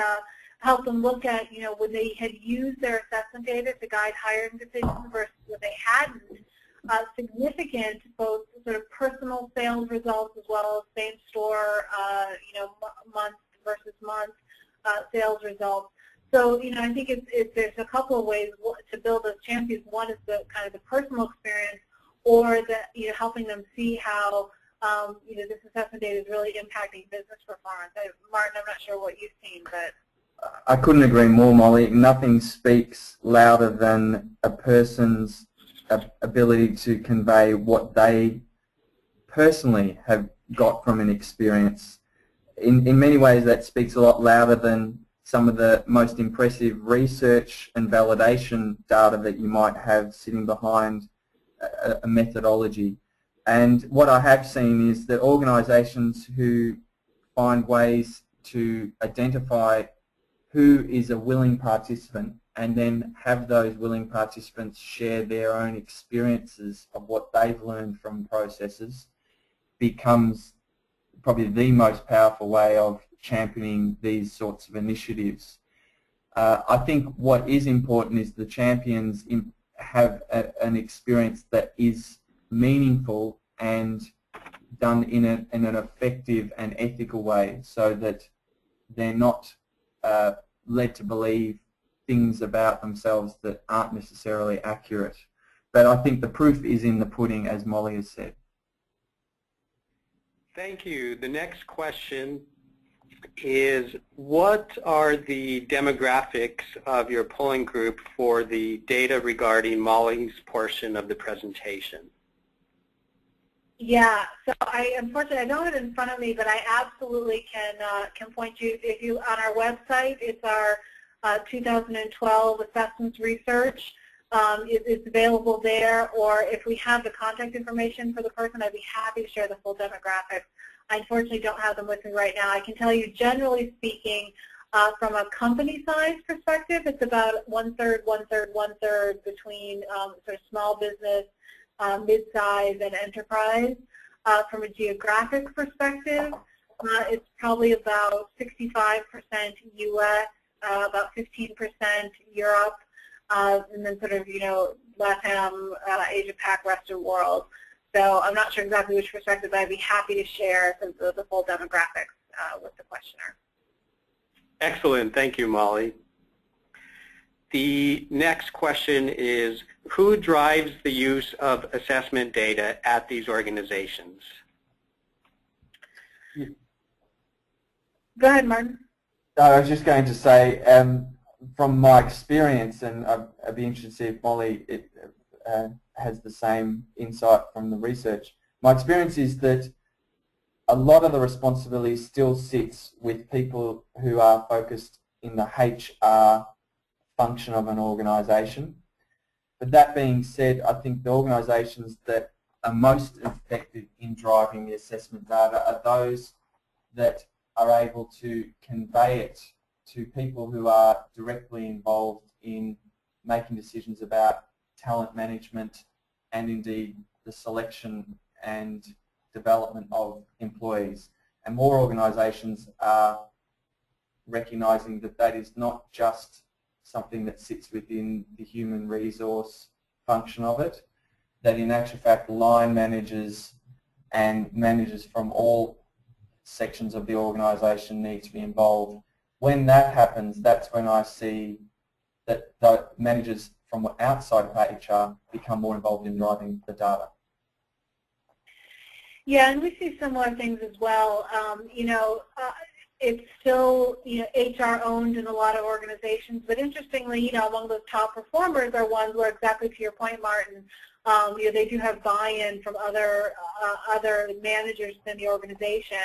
[SPEAKER 3] helped them look at, when they had used their assessment data to guide hiring decisions versus when they hadn't, significant both sort of personal sales results as well as same store, month versus month sales results. So, I think there's a couple of ways to build those champions. One is the kind of the personal experience, or helping them see how this assessment data is really impacting business performance. Martin, I'm not sure what you've seen, but
[SPEAKER 2] I couldn't agree more, Mollie. Nothing speaks louder than a person's ability to convey what they personally have got from an experience. In many ways, that speaks a lot louder than some of the most impressive research and validation data that you might have sitting behind a methodology. And what I have seen is that organisations who find ways to identify who is a willing participant and then have those willing participants share their own experiences of what they've learned from processes becomes probably the most powerful way of championing these sorts of initiatives. I think what is important is the champions have an experience that is meaningful and done in an effective and ethical way, so that they're not led to believe things about themselves that aren't necessarily accurate. But I think the proof is in the pudding, as Mollie has said.
[SPEAKER 1] Thank you. The next question is, what are the demographics of your polling group for the data regarding Mollie's portion of the presentation?
[SPEAKER 3] Yeah, so unfortunately I don't have it in front of me, but I absolutely can point you, if you on our website, it's our 2012 assessments research. It's available there, or if we have the contact information for the person, I'd be happy to share the full demographics. I unfortunately don't have them with me right now. I can tell you, generally speaking, from a company size perspective, it's about one-third, one-third, one-third between sort of small business, mid-size, and enterprise. From a geographic perspective, it's probably about 65% U.S., about 15% Europe, and then sort of, LATAM, Asia Pac, rest of the world. So I'm not sure exactly which perspective, but I'd be happy to share the full demographics with the questioner.
[SPEAKER 1] Excellent. Thank you, Molly. The next question is, who drives the use of assessment data at these organizations?
[SPEAKER 3] Go ahead, Martin.
[SPEAKER 2] I was just going to say, from my experience, and I'd be interested to see if Molly has the same insight from the research. My experience is that a lot of the responsibility still sits with people who are focused in the HR function of an organisation. But that being said, I think the organisations that are most effective in driving the assessment data are those that are able to convey it to people who are directly involved in making decisions about talent management and indeed the selection and development of employees. And more organisations are recognising that that is not just something that sits within the human resource function of it, that in actual fact line managers and managers from all sections of the organisation need to be involved. When that happens, that's when I see that the managers from outside of HR become more involved in driving the data.
[SPEAKER 3] Yeah, and we see similar things as well. It's still HR owned in a lot of organizations, but interestingly, among those top performers are ones where, exactly to your point, Martin, they do have buy-in from other managers within the organization.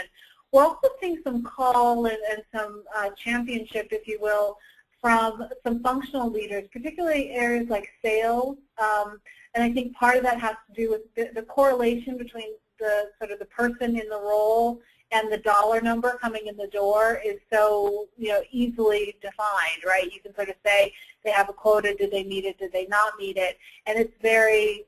[SPEAKER 3] We're also seeing some call and some championship, if you will, from some functional leaders, particularly areas like sales. And I think part of that has to do with the correlation between the sort of the person in the role and the dollar number coming in the door is so easily defined, right? You can sort of say they have a quota, did they meet it, did they not meet it, and it's very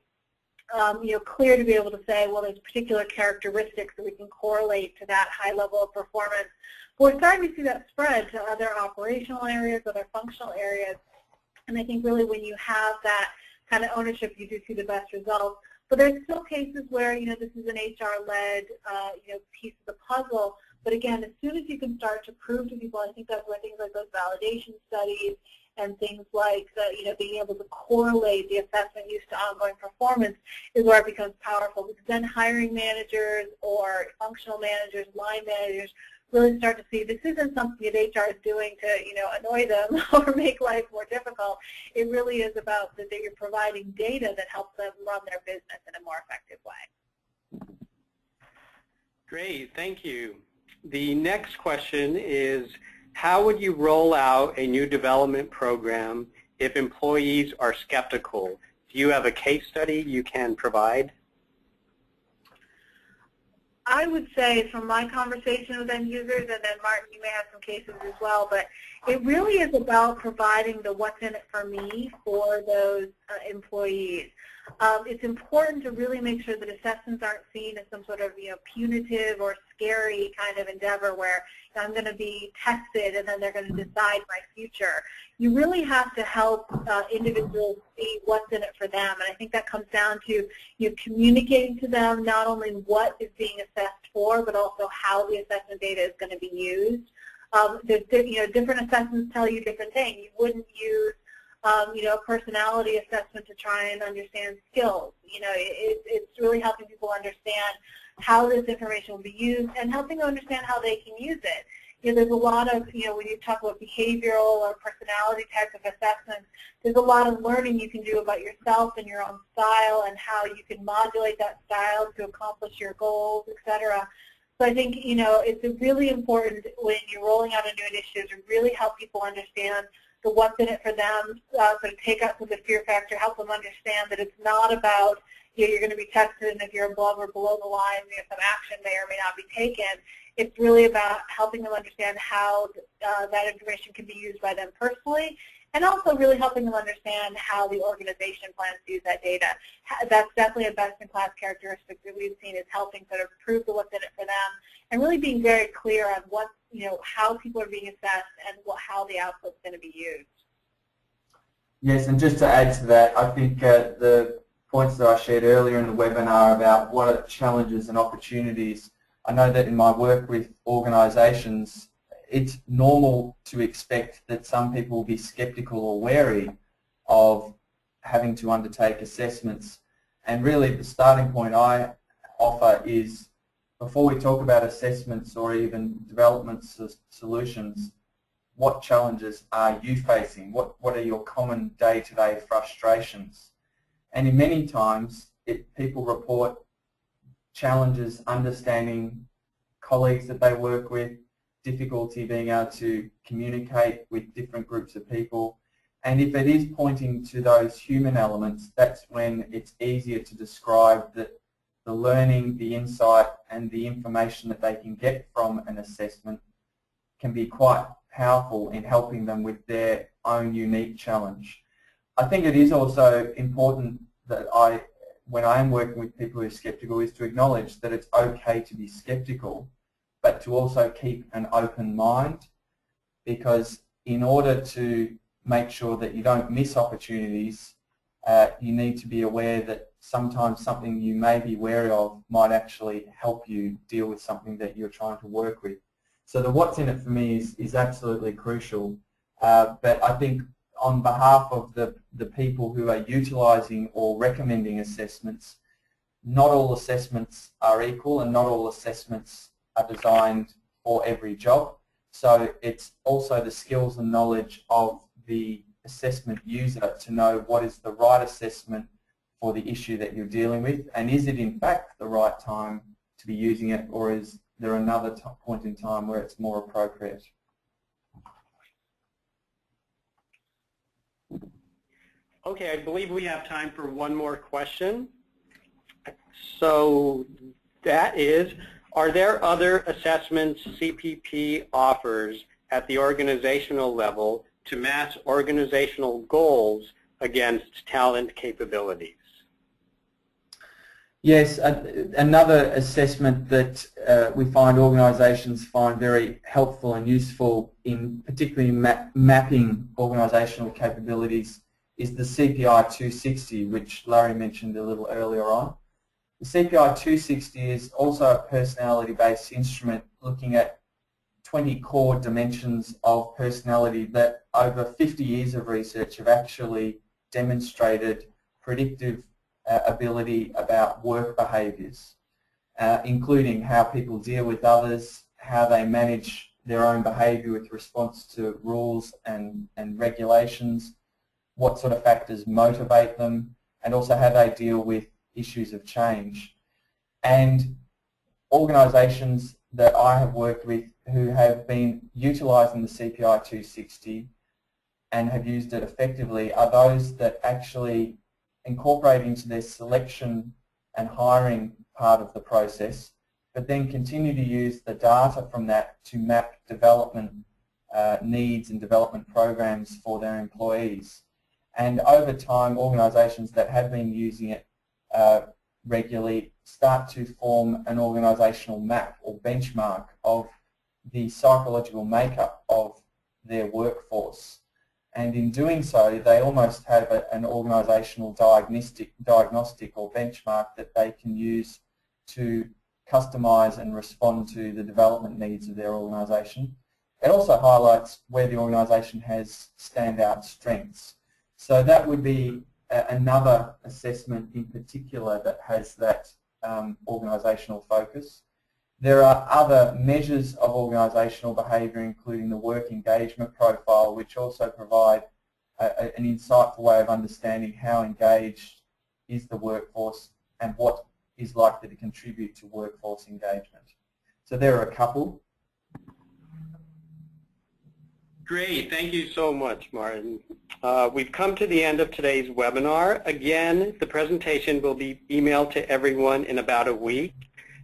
[SPEAKER 3] clear to be able to say, well, there's particular characteristics that we can correlate to that high level of performance. But we're starting to see that spread to other operational areas, other functional areas, and I think really when you have that kind of ownership, you do see the best results. But there's still cases where this is an HR-led piece of the puzzle. But again, as soon as you can start to prove to people, I think that's where things like those validation studies and things like being able to correlate the assessment used to ongoing performance is where it becomes powerful. Because then hiring managers or functional managers, line managers, really start to see this isn't something that HR is doing to annoy them or make life more difficult. It really is about that you're providing data that helps them run their business in a more effective way.
[SPEAKER 1] Great, thank you. The next question is, how would you roll out a new development program if employees are skeptical? Do you have a case study you can provide?
[SPEAKER 3] I would say from my conversation with end users, and then Martin, you may have some cases as well, but it really is about providing the what's in it for me for those employees. It's important to really make sure that assessments aren't seen as some sort of punitive or scary kind of endeavor where I'm going to be tested and then they're going to decide my future. You really have to help individuals see what's in it for them, and I think that comes down to communicating to them not only what is being assessed for, but also how the assessment data is going to be used. Different assessments tell you different things. You wouldn't use a personality assessment to try and understand skills. It's really helping people understand how this information will be used and helping them understand how they can use it. There's a lot of, when you talk about behavioral or personality types of assessments, there's a lot of learning you can do about yourself and your own style and how you can modulate that style to accomplish your goals, etc. So I think, it's really important when you're rolling out a new initiative to really help people understand the what's in it for them, sort of take out some of the fear factor, help them understand that it's not about, you're going to be tested and if you're above or below the line, some action may or may not be taken. It's really about helping them understand how that information can be used by them personally, and also really helping them understand how the organization plans to use that data. That's definitely a best-in-class characteristic that we've seen, is helping sort of prove the what's in it for them, and really being very clear on what, how people are being assessed and how the output's going to be used.
[SPEAKER 2] Yes, and just to add to that, I think the points that I shared earlier in the webinar about what are challenges and opportunities, I know that in my work with organisations, it's normal to expect that some people will be sceptical or wary of having to undertake assessments. And really the starting point I offer is, before we talk about assessments or even development solutions, what challenges are you facing? What are your common day-to-day frustrations? And in many times, people report challenges understanding colleagues that they work with, difficulty being able to communicate with different groups of people. And if it is pointing to those human elements, that's when it's easier to describe that the learning, the insight, and the information that they can get from an assessment can be quite powerful in helping them with their own unique challenge. I think it is also important that when I am working with people who are skeptical, is to acknowledge that it's okay to be skeptical, but to also keep an open mind, because in order to make sure that you don't miss opportunities, you need to be aware that sometimes something you may be wary of might actually help you deal with something that you're trying to work with. So the what's in it for me is absolutely crucial. But I think on behalf of the people who are utilising or recommending assessments, not all assessments are equal and not all assessments are designed for every job. So it's also the skills and knowledge of the assessment user to know what is the right assessment for the issue that you're dealing with, and is it in fact the right time to be using it, or is there another point in time where it's more appropriate.
[SPEAKER 1] Okay, I believe we have time for one more question. So that is, are there other assessments CPP offers at the organizational level to match organizational goals against talent capabilities?
[SPEAKER 2] Yes, another assessment that we find organisations find very helpful and useful in particularly mapping organisational capabilities is the CPI 260, which Larry mentioned a little earlier on. The CPI 260 is also a personality-based instrument looking at 20 core dimensions of personality that over 50 years of research have actually demonstrated predictive ability about work behaviours, including how people deal with others, how they manage their own behaviour with response to rules and regulations, what sort of factors motivate them, and also how they deal with issues of change. And organisations that I have worked with who have been utilising the CPI 260 and have used it effectively are those that actually incorporate into their selection and hiring part of the process, but then continue to use the data from that to map development needs and development programs for their employees. And over time, organisations that have been using it regularly start to form an organisational map or benchmark of the psychological makeup of their workforce. And in doing so, they almost have an organisational diagnostic or benchmark that they can use to customise and respond to the development needs of their organisation. It also highlights where the organisation has standout strengths. So that would be another assessment in particular that has that organisational focus. There are other measures of organisational behaviour, including the work engagement profile, which also provide an insightful way of understanding how engaged is the workforce and what is likely to contribute to workforce engagement. So there are a couple.
[SPEAKER 1] Great, thank you so much, Martin. We've come to the end of today's webinar. Again, the presentation will be emailed to everyone in about a week.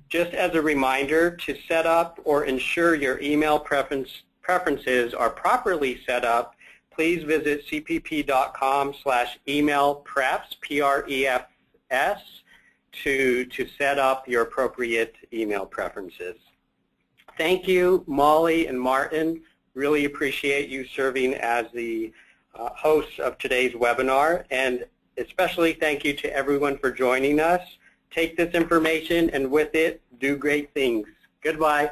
[SPEAKER 1] Just as a reminder, to set up or ensure your email preferences are properly set up, please visit cpp.com/emailprefs, P-R-E-F-S, to set up your appropriate email preferences. Thank you, Mollie and Martin. Really appreciate you serving as the hosts of today's webinar, and especially thank you to everyone for joining us. Take this information and with it, do great things. Goodbye.